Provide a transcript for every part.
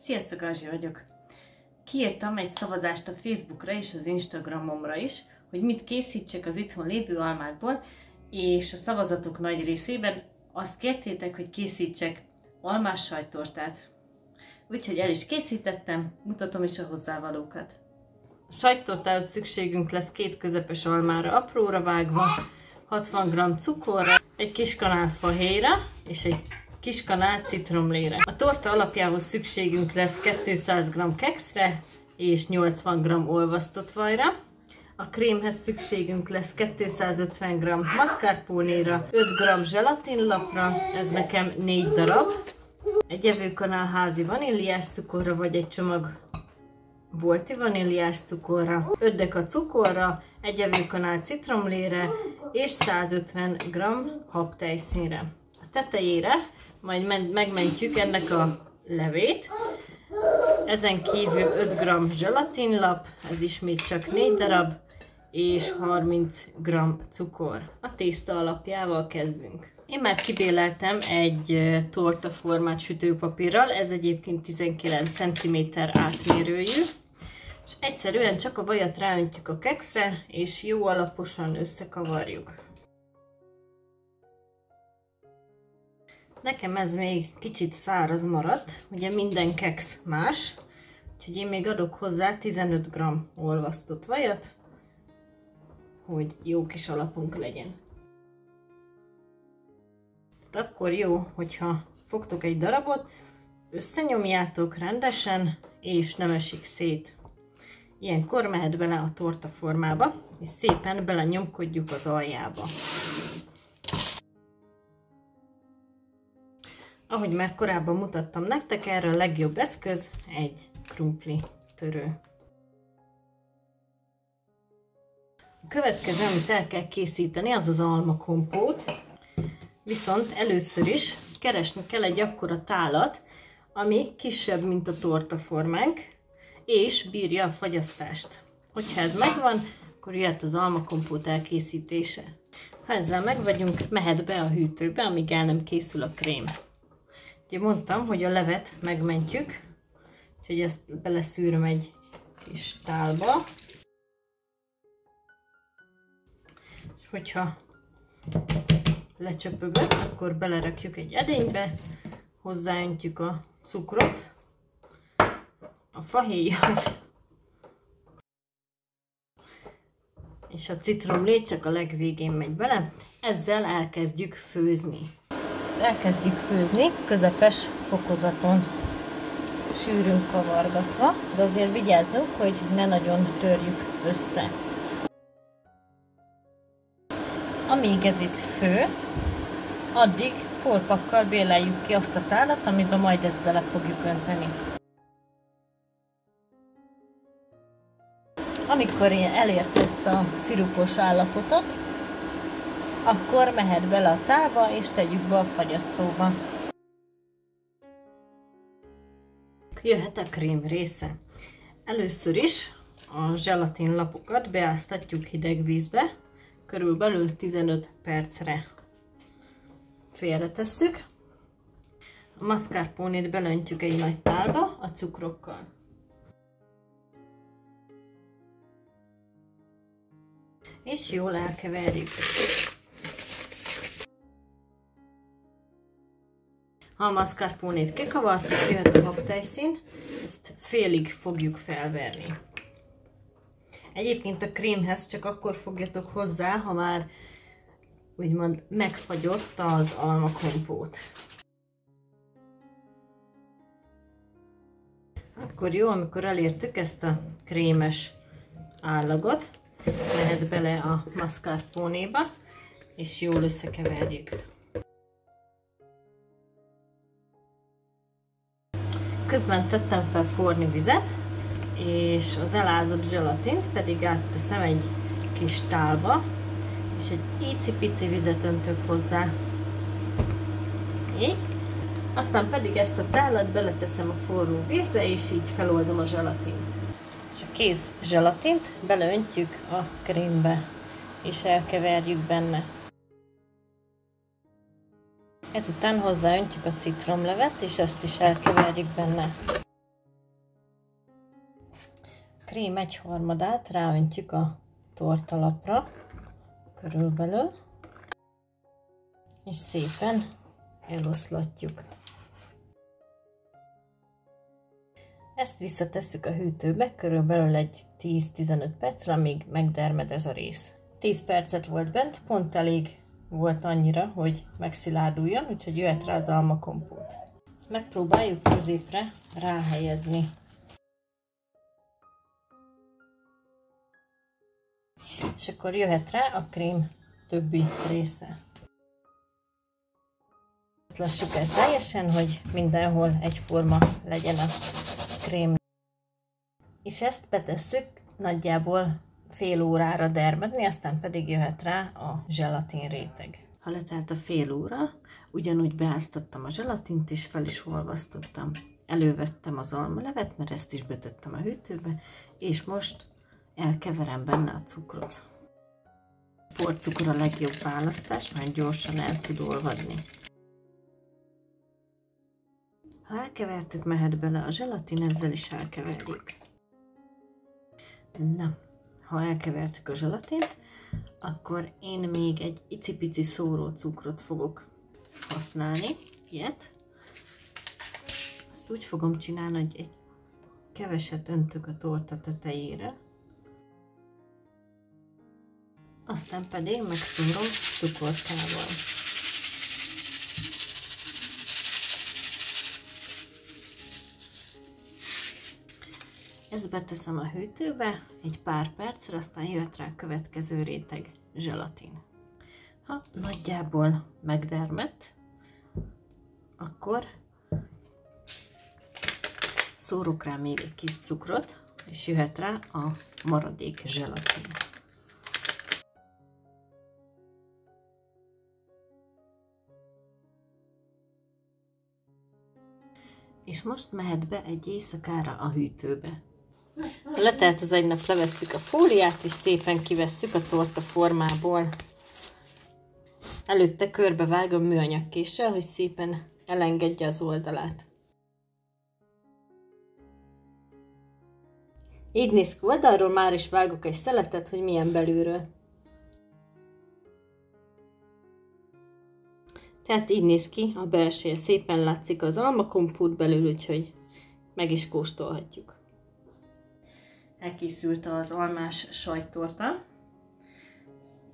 Sziasztok, Ázsi vagyok! Kiírtam egy szavazást a Facebookra és az Instagramomra is, hogy mit készítsek az itthon lévő almákból, és a szavazatok nagy részében azt kértétek, hogy készítsek almás sajttortát. Úgyhogy el is készítettem, mutatom is a hozzávalókat. A sajttortához szükségünk lesz 2 közepes almára apróra vágva, 60 g cukorra, egy kis kanál fahéjra és egy kis kanál citromlére. A torta alapjához szükségünk lesz 200 g kekszre és 80 g olvasztott vajra. A krémhez szükségünk lesz 250 g mascarponéra, 5 g zselatinlapra, ez nekem 4 darab, egy evőkanál házi vaníliás cukorra, vagy egy csomag bolti vaníliás cukorra, 5 deka cukorra, egy evőkanál citromlére és 150 g habtejszínre. A tetejére majd megmentjük ennek a levét, ezen kívül 5 g zselatinlap, ez ismét csak 4 darab, és 30 g cukor. A tészta alapjával kezdünk. Én már kibéleltem egy tortaformát sütőpapírral, ez egyébként 19 cm átmérőjű, és egyszerűen csak a vajat ráöntjük a kekszre, és jó alaposan összekavarjuk. Nekem ez még kicsit száraz maradt, ugye minden keksz más, úgyhogy én még adok hozzá 15 g olvasztott vajat, hogy jó kis alapunk legyen. Tehát akkor jó, hogyha fogtok egy darabot, összenyomjátok rendesen, és nem esik szét. Ilyenkor mehet bele a tortaformába, és szépen belenyomkodjuk az aljába. Ahogy már korábban mutattam nektek, erre a legjobb eszköz egy krumpli törő. A következő, amit el kell készíteni, az az almakompót. Viszont először is keresni kell egy akkora tálat, ami kisebb, mint a tortaformánk, és bírja a fagyasztást. Hogyha ez megvan, akkor jöhet az almakompót elkészítése. Ha ezzel megvagyunk, mehet be a hűtőbe, amíg el nem készül a krém. Ugye mondtam, hogy a levet megmentjük, úgyhogy ezt beleszűröm egy kis tálba. És hogyha lecsöpögött, akkor belerakjuk egy edénybe, hozzáöntjük a cukrot, a fahéjat és a citromlét csak a legvégén megy bele. Ezzel elkezdjük főzni. Elkezdjük főzni közepes fokozaton, sűrűn kavargatva, de azért vigyázzunk, hogy ne nagyon törjük össze. Amíg ez itt fő, addig folpakkal béleljük ki azt a tálat, amiben majd ezt bele fogjuk önteni. Amikor elért ezt a szirupos állapotot, akkor mehet bele a tálba, és tegyük be a fagyasztóba. Jöhet a krém része. Először is a zselatinlapokat beáztatjuk hideg vízbe, körülbelül 15 percre félretesszük. A mascarponét belöntjük egy nagy tálba a cukrokkal. És jól elkeverjük. Ha a mascarponét kikavartuk, jöhet a habtejszín, ezt félig fogjuk felverni. Egyébként a krémhez csak akkor fogjatok hozzá, ha már úgymond megfagyott az almakompót. Akkor jó, amikor elértük ezt a krémes állagot, mehet bele a mascarponéba, és jól összekeverjük. Közben tettem fel forni vizet, és az elázott zselatint pedig átteszem egy kis tálba, és egy icipici vizet öntök hozzá. Így. Aztán pedig ezt a tálat beleteszem a forró vízbe, és így feloldom a zselatint. És a kész zselatint beleöntjük a krémbe, és elkeverjük benne. Ezután hozzáöntjük a citromlevet, és ezt is elkeverjük benne. krém 1/3-át ráöntjük a tortalapra, körülbelül, és szépen eloszlatjuk. Ezt visszatesszük a hűtőbe, körülbelül egy 10-15 percre, amíg megdermed ez a rész. 10 percet volt bent, pont elég volt annyira, hogy megszilárduljon, úgyhogy jöhet rá az almakompót. Ezt megpróbáljuk középre ráhelyezni. És akkor jöhet rá a krém többi része. Lassuk el teljesen, hogy mindenhol egyforma legyen a krém. És ezt betesszük nagyjából fél órára dermedni, aztán pedig jöhet rá a zselatin réteg. Ha letelt a fél óra, ugyanúgy beáztattam a zselatint, és fel is olvasztottam. Elővettem az almalevet, mert ezt is betettem a hűtőbe, és most elkeverem benne a cukrot. A porcukor a legjobb választás, mert gyorsan el tud olvadni. Ha elkevertük, mehet bele a zselatin, ezzel is elkeverjük. Na, ha elkevertük a zselatint, akkor én még egy icipici szórócukrot fogok használni, ilyet. Azt úgy fogom csinálni, hogy egy keveset öntök a torta tetejére, aztán pedig megszórom cukorkával. Ezt beteszem a hűtőbe egy pár percre, aztán jöhet rá a következő réteg zselatin. Ha nagyjából megdermedt, akkor szórok rá még egy kis cukrot, és jöhet rá a maradék zselatin. És most mehet be egy éjszakára a hűtőbe. Ha letelt az egy nap, levesszük a fóliát, és szépen kivesszük a torta formából. Előtte körbevágom műanyagkéssel, hogy szépen elengedje az oldalát. Így néz ki oldalról, már is vágok egy szeletet, hogy milyen belülről. Tehát így néz ki a belseje, szépen látszik az almakompót belül, úgyhogy meg is kóstolhatjuk. Elkészült az almás sajttorta.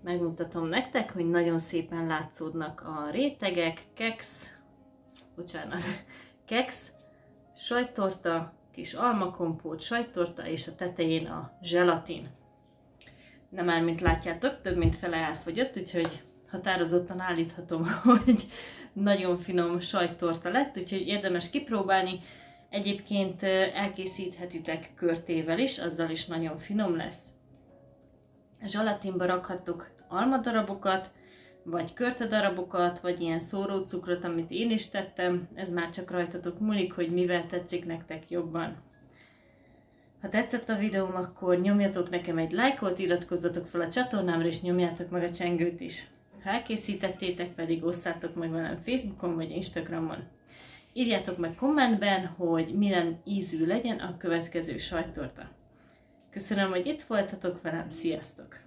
Megmutatom nektek, hogy nagyon szépen látszódnak a rétegek, keksz, sajttorta, kis almakompót, sajttorta, és a tetején a zselatin. De már, mint látjátok, több mint fele elfogyott, úgyhogy határozottan állíthatom, hogy nagyon finom sajttorta lett, úgyhogy érdemes kipróbálni. Egyébként elkészíthetitek körtével is, azzal is nagyon finom lesz. A zselatinba rakhattok almadarabokat, vagy körtedarabokat, vagy ilyen szórócukrot, amit én is tettem. Ez már csak rajtatok múlik, hogy mivel tetszik nektek jobban. Ha tetszett a videóm, akkor nyomjatok nekem egy lájkot, iratkozzatok fel a csatornámra, és nyomjátok meg a csengőt is. Ha elkészítettétek, pedig osszátok meg velem Facebookon vagy Instagramon. Írjátok meg kommentben, hogy milyen ízű legyen a következő sajttorta. Köszönöm, hogy itt voltatok velem, sziasztok!